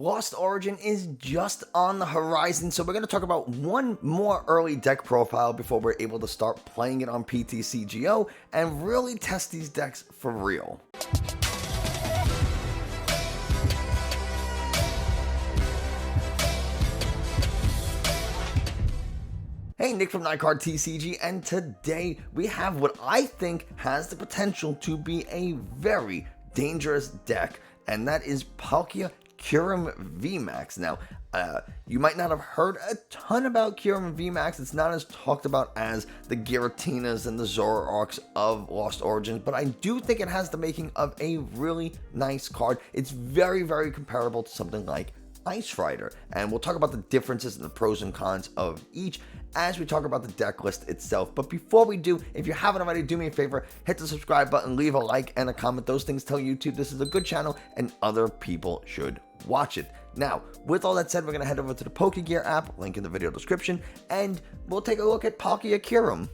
Lost Origin is just on the horizon, so we're going to talk about one more early deck profile before we're able to start playing it on PTCGO and really test these decks for real. Hey, Nick from Nightcard TCG, and today we have what I think has the potential to be a very dangerous deck, and that is Palkia Kyurem Vmax. Now, you might not have heard a ton about Kyurem Vmax. It's not as talked about as the Giratinas and the Zoroarks of Lost Origins, but I do think it has the making of a really nice card. It's very, very comparable to something like Ice Rider, and we'll talk about the differences and the pros and cons of each as we talk about the deck list itself. But before we do, if you haven't already, do me a favor, hit the subscribe button, leave a like and a comment. Those things tell YouTube this is a good channel and other people should watch it. Now, with all that said, we're going to head over to the Pokegear app, link in the video description, and we'll take a look at Palkia Kyurem.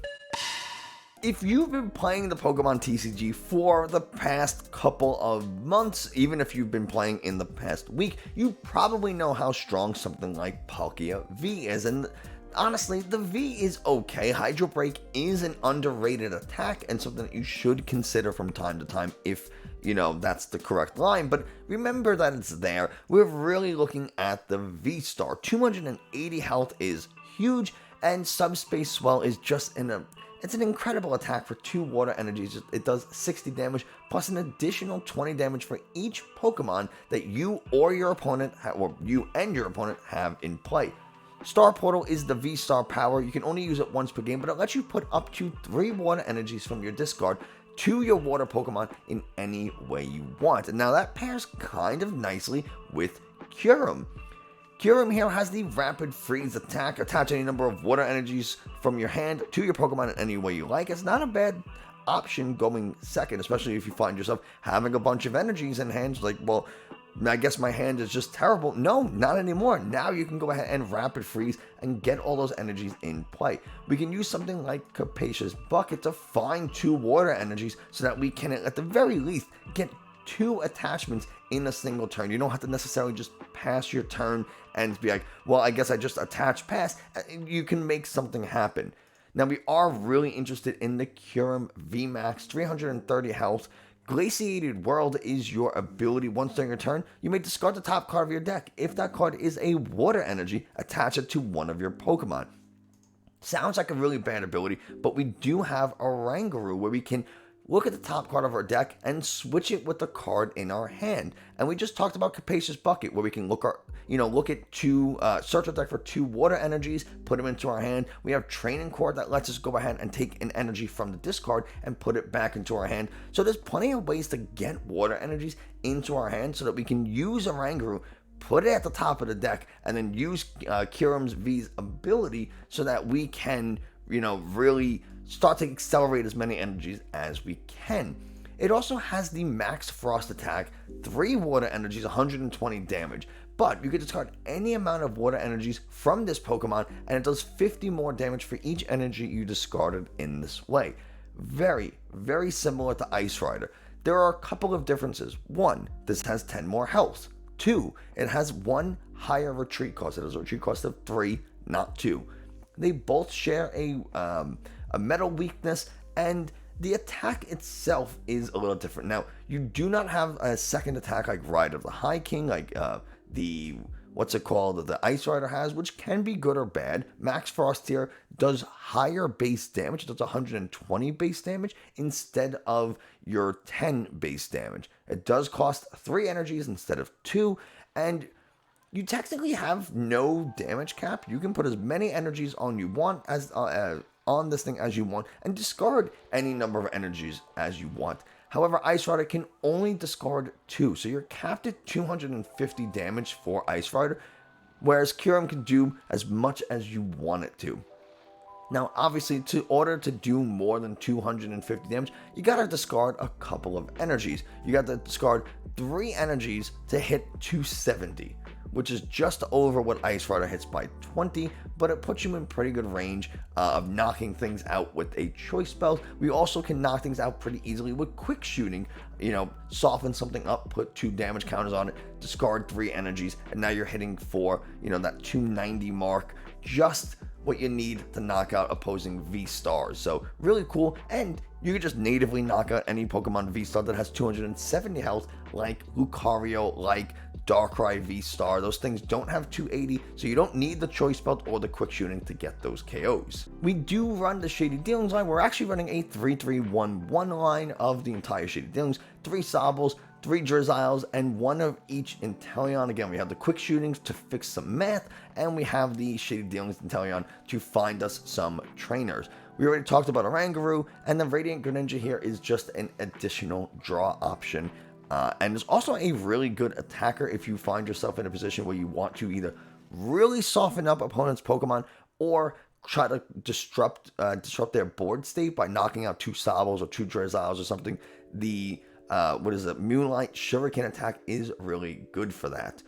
If you've been playing the Pokemon TCG for the past couple of months, even if you've been playing in the past week, you probably know how strong something like Palkia V is, and honestly, the V is okay. Hydro Break is an underrated attack and something that you should consider from time to time if, you know, that's the correct line, but remember that it's there. We're really looking at the VStar. 280 health is huge, and Subspace Swell is just it's an incredible attack for 2 water energies. It does 60 damage plus an additional 20 damage for each Pokemon that you or your opponent, or you and your opponent have in play. Star Portal is the V-Star power. You can only use it once per game, but it lets you put up to 3 water energies from your discard to your water Pokemon in any way you want. And now that pairs kind of nicely with Kyurem. Kyurem here has the Rapid Freeze attack. Attach any number of water energies from your hand to your Pokemon in any way you like. It's not a bad option going second, especially if you find yourself having a bunch of energies in hand. Like, well, I guess my hand is just terrible. No, not anymore. Now you can go ahead and Rapid Freeze and get all those energies in play. We can use something like Capacious Bucket to find 2 water energies so that we can, at the very least, get 2 attachments in a single turn. You don't have to necessarily just pass your turn and be like, well, I guess I just attach pass. You can make something happen. Now, we are really interested in the Kyurem Vmax, 330 health. Glaciated World is your ability. Once during your turn, you may discard the top card of your deck. If that card is a water energy, attach it to one of your Pokemon. Sounds like a really bad ability, but we do have a Rangaroo where we can look at the top card of our deck and switch it with the card in our hand. And we just talked about Capacious Bucket, where we can look at 2, search our deck for 2 water energies, put them into our hand. We have Training Cord that lets us go ahead and take an energy from the discard and put it back into our hand. So there's plenty of ways to get water energies into our hand so that we can use a Rangaroo, put it at the top of the deck, and then use Kyurem's V's ability so that we can, really start to accelerate as many energies as we can. It also has the Max Frost attack, 3 water energies, 120 damage, but you can discard any amount of water energies from this Pokemon, and it does 50 more damage for each energy you discarded in this way. Very, very similar to Ice Rider. There are a couple of differences. 1, this has 10 more health. 2, it has 1 higher retreat cost. It has a retreat cost of 3, not 2. They both share a metal weakness, and the attack itself is a little different. Now, you do not have a second attack like Ride of the High King, like the Ice Rider has, which can be good or bad. Max Frost here does higher base damage. It does 120 base damage instead of your 10 base damage. It does cost 3 energies instead of 2, and you technically have no damage cap. You can put as many energies on you want on this thing as you want, and discard any number of energies as you want. However, Ice Rider can only discard 2, so you're capped at 250 damage for Ice Rider, whereas Kyurem can do as much as you want it to. Now, obviously, in order to do more than 250 damage, you gotta discard a couple of energies. You gotta discard 3 energies to hit 270, which is just over what Ice Rider hits by 20, but it puts you in pretty good range of knocking things out with a choice belt. We also can knock things out pretty easily with quick shooting, soften something up, put 2 damage counters on it, discard 3 energies, and now you're hitting for, that 290 mark, just what you need to knock out opposing VStars. So really cool, and you can just natively knock out any Pokemon VStar that has 270 health, like Lucario, like Darkrai VStar. Those things don't have 280, so you don't need the choice belt or the quick shooting to get those KOs. We do run the Shady Dealings line. We're actually running a 3-3-1-1 line of the entire Shady Dealings, 3 Sobbles, 3 Drizziles, and 1 of each Inteleon. Again, we have the quick shootings to fix some math, and we have the Shady Dealings Inteleon to find us some trainers. We already talked about Oranguru, and the Radiant Greninja here is just an additional draw option. And it's also a really good attacker if you find yourself in a position where you want to either really soften up opponents' Pokemon or try to disrupt their board state by knocking out 2 Sobbles or 2 Drizziles or something. The Moonlight Shuriken attack is really good for that.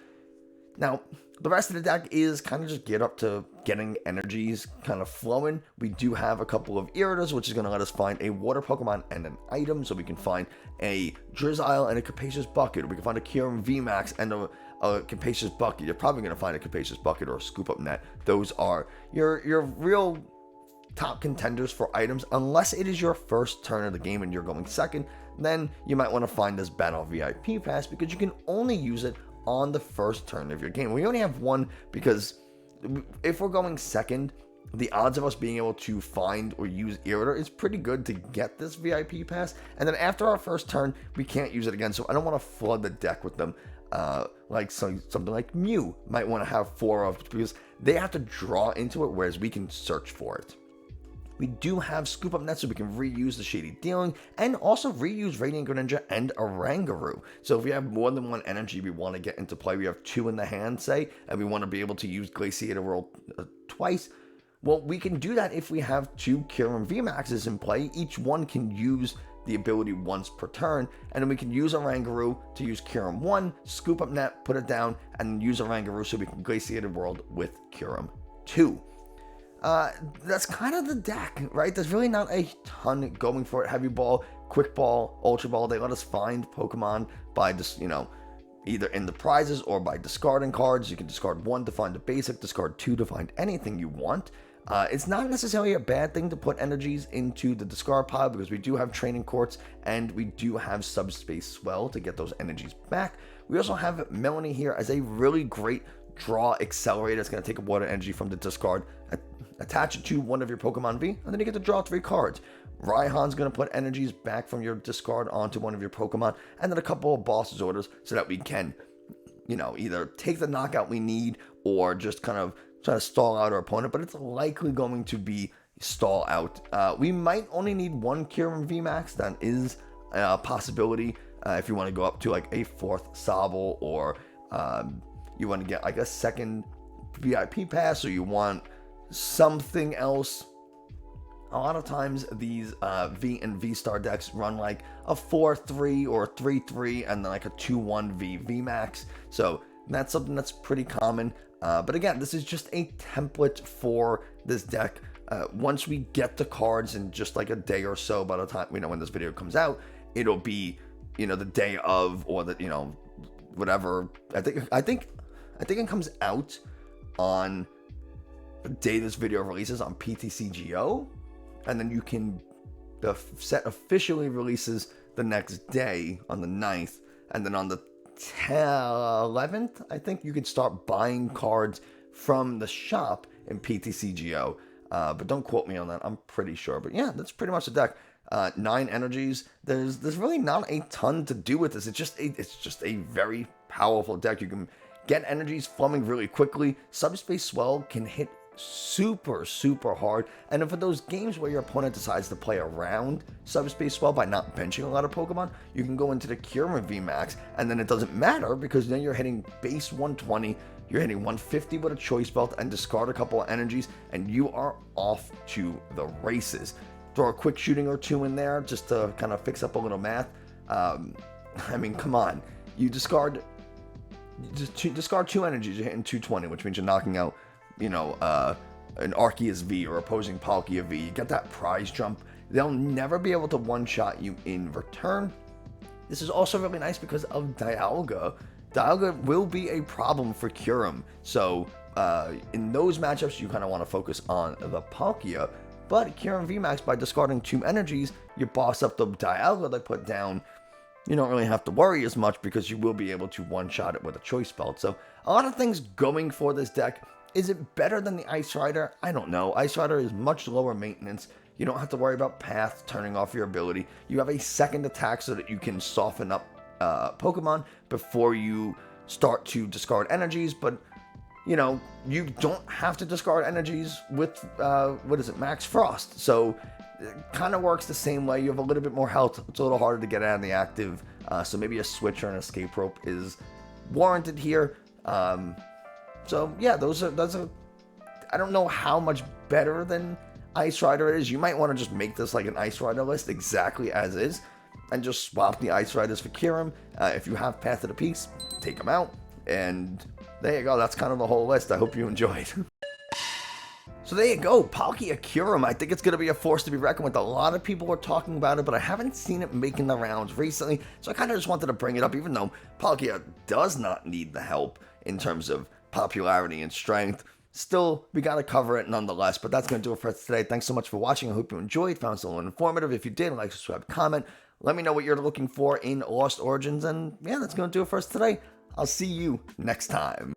Now, the rest of the deck is kind of just get up to getting energies kind of flowing. We do have a couple of Iridas, which is going to let us find a water Pokemon and an item. So we can find a Drizzile and a Capacious Bucket. We can find a Kyurem Vmax and a Capacious Bucket. You're probably going to find a Capacious Bucket or a Scoop Up Net. Those are your real top contenders for items, unless it is your first turn of the game and you're going second. Then you might want to find this Battle VIP Pass, because you can only use it on the first turn of your game. We only have one, because if we're going second, the odds of us being able to find or use Irida is pretty good to get this VIP pass. And then after our first turn, we can't use it again. So I don't want to flood the deck with them. Like something like Mew might want to have 4 of, because they have to draw into it, whereas we can search for it. We do have Scoop Up Net, so we can reuse the Shady Dealing and also reuse Radiant Greninja and Oranguru. So if we have more than 1 energy we want to get into play, we have 2 in the hand, say, and we want to be able to use Glaciator Roll twice, well, we can do that if we have 2 Kyurem VMAXs in play. Each one can use the ability once per turn, and then we can use Oranguru to use Kyurem 1, Scoop Up Net, put it down, and use Oranguru so we can Glaciator World with Kyurem 2. That's kind of the deck, right? There's really not a ton going for it. Heavy Ball, Quick Ball, Ultra Ball, they let us find Pokemon by just, either in the prizes or by discarding cards. You can discard 1 to find a basic, discard 2 to find anything you want. It's not necessarily a bad thing to put energies into the discard pile, because we do have Training Courts and we do have Subspace Swell to get those energies back. We also have Melanie here as a really great draw accelerator. It's going to take a water energy from the discard, attach it to one of your Pokemon V, and then you get to draw 3 cards. Raihan's going to put energies back from your discard onto one of your Pokemon, and then a couple of boss's orders so that we can, either take the knockout we need or just kind of try to stall out our opponent, but it's likely going to be stall out. We might only need 1 Kyurem VMAX. That is a possibility if you want to go up to like a 4th Sobble, or you want to get like a 2nd VIP pass, or you want something else. A lot of times these V and V-Star decks run like a 4-3 or 3-3 and then like a 2-1 VMAX. So that's something that's pretty common. But again, this is just a template for this deck. Once we get the cards in just like a day or so, by the time, when this video comes out, it'll be, the day of, or the, whatever. I think it comes out on the day this video releases on PTCGO, and then the set officially releases the next day on the 9th, and then on the 11th, I think you can start buying cards from the shop in PTCGO, but don't quote me on that, I'm pretty sure. But yeah, that's pretty much the deck. 9 energies. There's really not a ton to do with this. It's just a very powerful deck. You can get energies flowing really quickly. Subspace Swell can hit super hard, and then for those games where your opponent decides to play around Subspace Swell by not benching a lot of Pokemon, you can go into the Kyurem VMAX, and then it doesn't matter, because then you're hitting base 120, you're hitting 150 with a choice belt, and discard a couple of energies, and you are off to the races. Throw a quick shooting or 2 in there just to kind of fix up a little math. Come on, you discard discard 2 energies, you're hitting 220, which means you're knocking out, you know, an Arceus V or opposing Palkia V. You get that prize jump. They'll never be able to one-shot you in return. This is also really nice because of Dialga. Dialga will be a problem for Kyurem. So in those matchups, you kind of want to focus on the Palkia. But Kyurem Vmax, by discarding 2 energies, you boss up the Dialga they put down. You don't really have to worry as much because you will be able to one-shot it with a Choice Belt. So a lot of things going for this deck. Is it better than the Ice Rider? I don't know. Ice Rider is much lower maintenance. You don't have to worry about path turning off your ability. You have a second attack so that you can soften up Pokemon before you start to discard energies. But, you know, you don't have to discard energies with, Max Frost. So it kind of works the same way. You have a little bit more health. It's a little harder to get out of the active. So maybe a switch or an escape rope is warranted here. So yeah, those are. I don't know how much better than Ice Rider is. You might want to just make this like an Ice Rider list exactly as is, and just swap the Ice Riders for Kyurem. If you have Path of the Peace, take them out, and there you go. That's kind of the whole list. I hope you enjoyed. So there you go, Palkia Kyurem. I think it's going to be a force to be reckoned with. A lot of people are talking about it, but I haven't seen it making the rounds recently, so I kind of just wanted to bring it up, even though Palkia does not need the help in terms of popularity and strength. Still, we got to cover it nonetheless, but that's going to do it for us today. Thanks so much for watching. I hope you enjoyed, found it a little informative. If you did, like, subscribe, comment. Let me know what you're looking for in Lost Origins, and yeah, that's going to do it for us today. I'll see you next time.